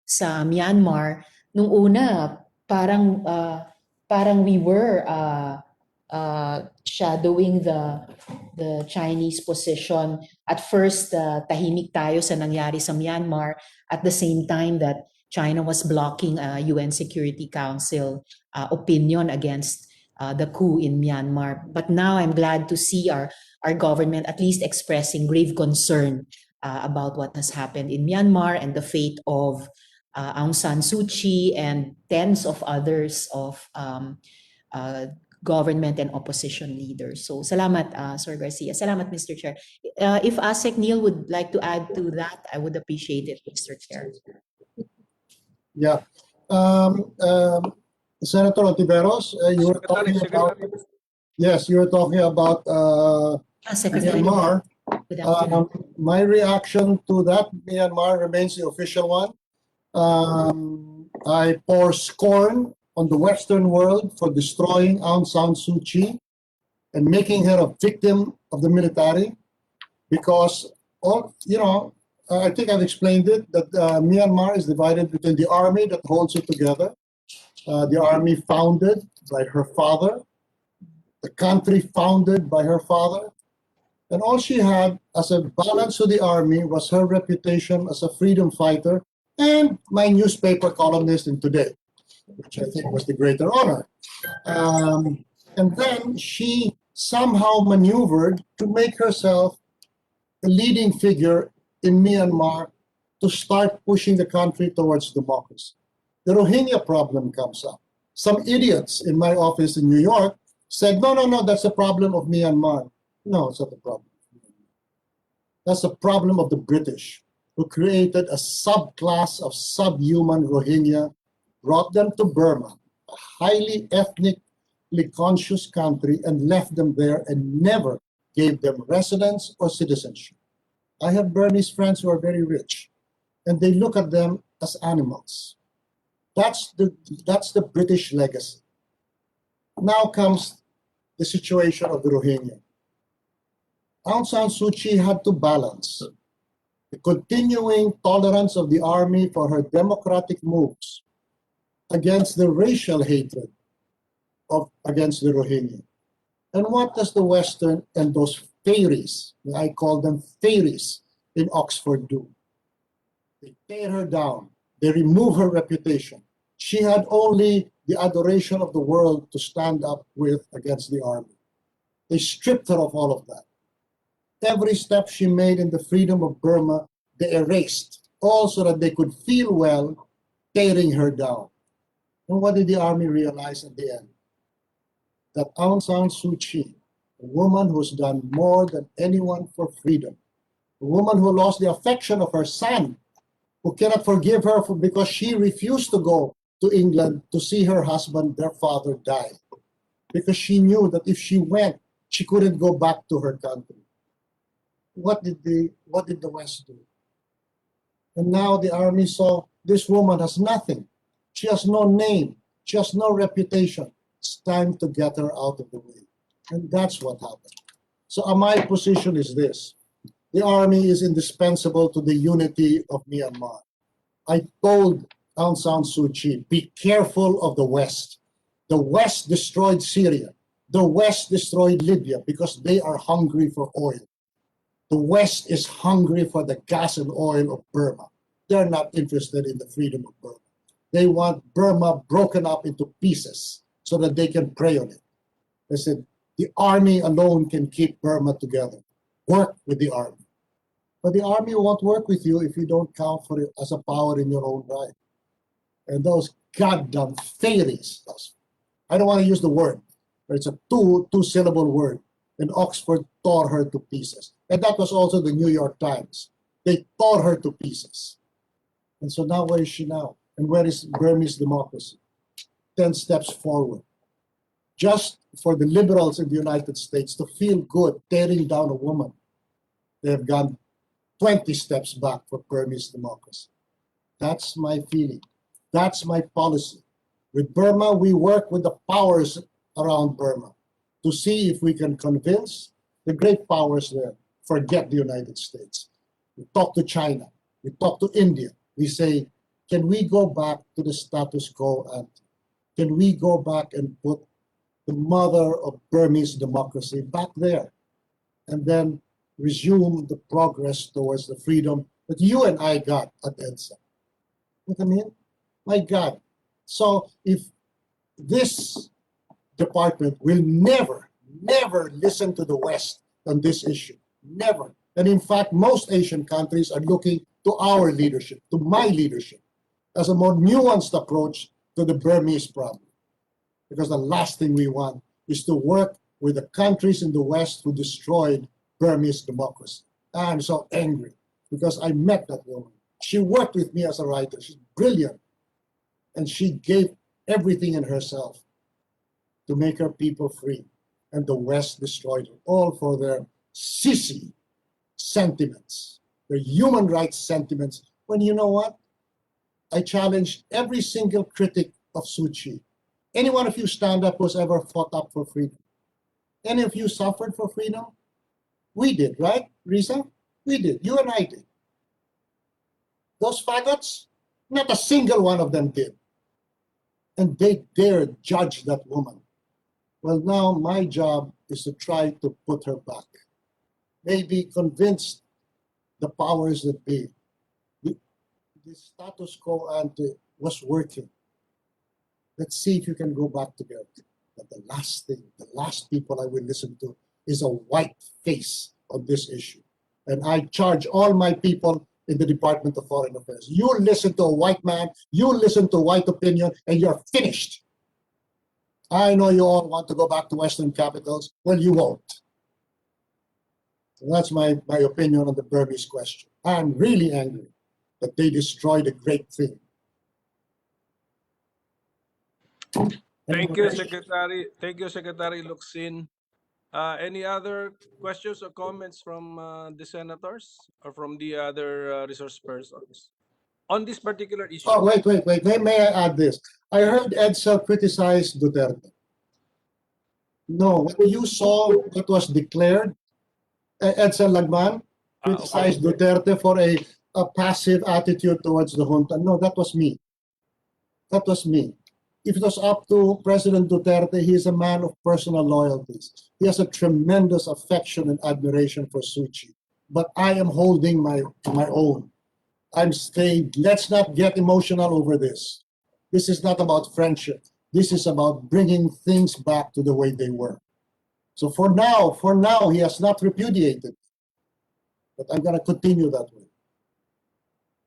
sa Myanmar, nung una parang we were shadowing the Chinese position. At first, tahimik tayo sa nangyari sa Myanmar at the same time that China was blocking UN Security Council opinion against the coup in Myanmar. But now I'm glad to see our government at least expressing grave concern about what has happened in Myanmar and the fate of Aung San Suu Kyi and tens of others of government and opposition leaders. So salamat, Sir Garcia. Salamat, Mr. Chair. If ASEC Neil would like to add to that, I would appreciate it, Mr. Chair. Yeah. Senator Ontiveros, you were talking about, yes, you were talking about Myanmar. My reaction to that Myanmar remains the official one. I pour scorn on the Western world for destroying Aung San Suu Kyi and making her a victim of the military, because I think I've explained it, that Myanmar is divided between the army that holds it together, the army founded by her father, the country founded by her father, and all she had as a balance to the army was her reputation as a freedom fighter and my newspaper columnist in Today, which I think was the greater honor. And then she somehow maneuvered to make herself a leading figure in Myanmar to start pushing the country towards democracy. The Rohingya problem comes up. Some idiots in my office in New York said, no, that's a problem of Myanmar. No, it's not a problem. That's a problem of the British, who created a subclass of subhuman Rohingya, brought them to Burma, a highly ethnically conscious country, and left them there and never gave them residence or citizenship. I have Burmese friends who are very rich, and they look at them as animals. That's the British legacy. Now comes the situation of the Rohingya. Aung San Suu Kyi had to balance the continuing tolerance of the army for her democratic moves against the racial hatred against the Rohingya. And what does the Western and those fairies, I call them fairies, in Oxford do? They tear her down. They remove her reputation. She had only the adoration of the world to stand up with against the army. They stripped her of all of that. Every step she made in the freedom of Burma, they erased, all so that they could feel well tearing her down. And what did the army realize at the end? That Aung San Suu Kyi, a woman who's done more than anyone for freedom, a woman who lost the affection of her son, who cannot forgive her because she refused to go to England to see her husband, their father, die, because she knew that if she went, she couldn't go back to her country. What did the West do? And now the army saw this woman has nothing. She has no name. She has no reputation. It's time to get her out of the way. And that's what happened. So my position is this. The army is indispensable to the unity of Myanmar. I told Aung San Suu Kyi, be careful of the West. The West destroyed Syria. The West destroyed Libya because they are hungry for oil. The West is hungry for the gas and oil of Burma. They're not interested in the freedom of Burma. They want Burma broken up into pieces so that they can prey on it. They said, the army alone can keep Burma together. Work with the army. But the army won't work with you if you don't count for it as a power in your own right. And those goddamn fairies, I don't want to use the word, but it's a two-syllable word. And Oxford tore her to pieces. And that was also the New York Times. They tore her to pieces. And so now where is she now? And where is Burmese democracy? 10 steps forward. Just for the liberals in the United States to feel good tearing down a woman, they have gone 20 steps back for Burmese democracy. That's my feeling. That's my policy. With Burma, we work with the powers around Burma to see if we can convince the great powers there, forget the United States. We talk to China. We talk to India. We say, can we go back to the status quo and can we go back and put the mother of Burmese democracy back there and then resume the progress towards the freedom that you and I got at EDSA? What I mean? My God. So if this department will never, never listen to the West on this issue, never. And in fact, most Asian countries are looking to our leadership, to my leadership, as a more nuanced approach to the Burmese problem. Because the last thing we want is to work with the countries in the West who destroyed Burmese democracy. I'm so angry because I met that woman. She worked with me as a writer. She's brilliant. And she gave everything in herself to make her people free. And the West destroyed her, all for their sissy sentiments, their human rights sentiments. When you know what? I challenge every single critic of Suu Kyi. Any one of you stand up who's ever fought up for freedom? Any of you suffered for freedom? We did, right, Risa? We did. You and I did. Those faggots, not a single one of them did. And they dared judge that woman. Well, now my job is to try to put her back. Maybe convince the powers that be. The status quo ante was working. Let's see if you can go back together. But the last thing, the last people I will listen to is a white face on this issue. And I charge all my people in the Department of Foreign Affairs. You listen to a white man, you listen to white opinion, and you're finished. I know you all want to go back to Western capitals. Well, you won't. So that's my opinion on the Burmese question. I'm really angry that they destroyed a great thing. Thank you, Secretary. Thank you, Secretary Locsin. Any other questions or comments from the senators or from the other resource persons on this particular issue? Oh, wait. May I add this? I heard EDSA criticize Duterte. No, when you saw what was declared, EDSA Lagman criticized Duterte for a passive attitude towards the junta. No, that was me. That was me. If it was up to President Duterte, he is a man of personal loyalties. He has a tremendous affection and admiration for Suu Kyi. But I am holding my own. I'm saying, let's not get emotional over this. This is not about friendship. This is about bringing things back to the way they were. So for now, he has not repudiated. But I'm going to continue that way.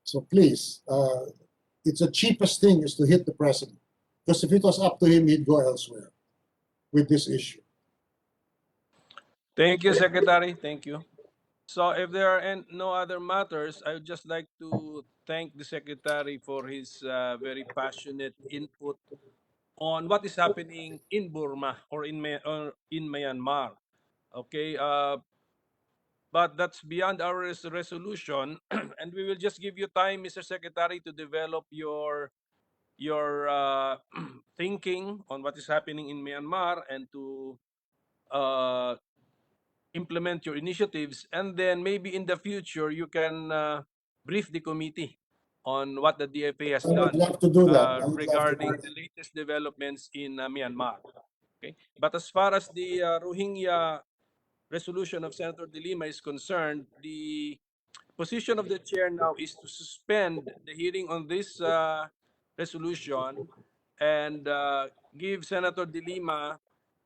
So please, it's the cheapest thing is to hit the president. Because if it was up to him, he'd go elsewhere with this issue. Thank you, Secretary. Thank you. So if there are no other matters, I would just like to thank the Secretary for his very passionate input on what is happening in Burma or in Myanmar. Okay, but that's beyond our resolution, and we will just give you time, Mr. Secretary, to develop your thinking on what is happening in Myanmar and to uh, implement your initiatives, and then maybe in the future you can brief the committee on what the DFA has I would done love to do that. I would love to do regarding that. the latest developments in Myanmar. Okay, but as far as the Rohingya resolution of Senator De Lima is concerned, the position of the chair now is to suspend the hearing on this resolution and give Senator De Lima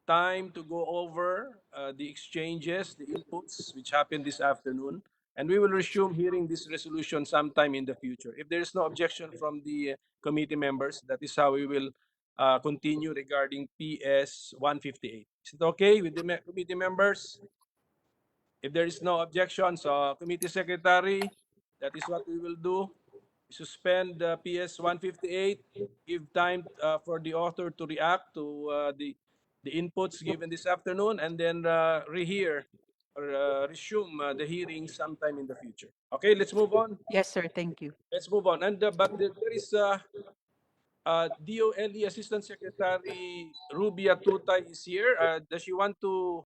time to go over the exchanges, the inputs which happened this afternoon, and we will resume hearing this resolution sometime in the future. If there is no objection from the committee members, that is how we will continue regarding PS 158. Is it okay with the committee members? If there is no objection, so committee secretary, that is what we will do. Suspend PS 158, give time for the author to react to the inputs given this afternoon, and then rehear or resume the hearing sometime in the future. Okay, let's move on. Yes, sir. Thank you. Let's move on. And but there is DOLE Assistant Secretary Rubia Tutay is here. Does she want to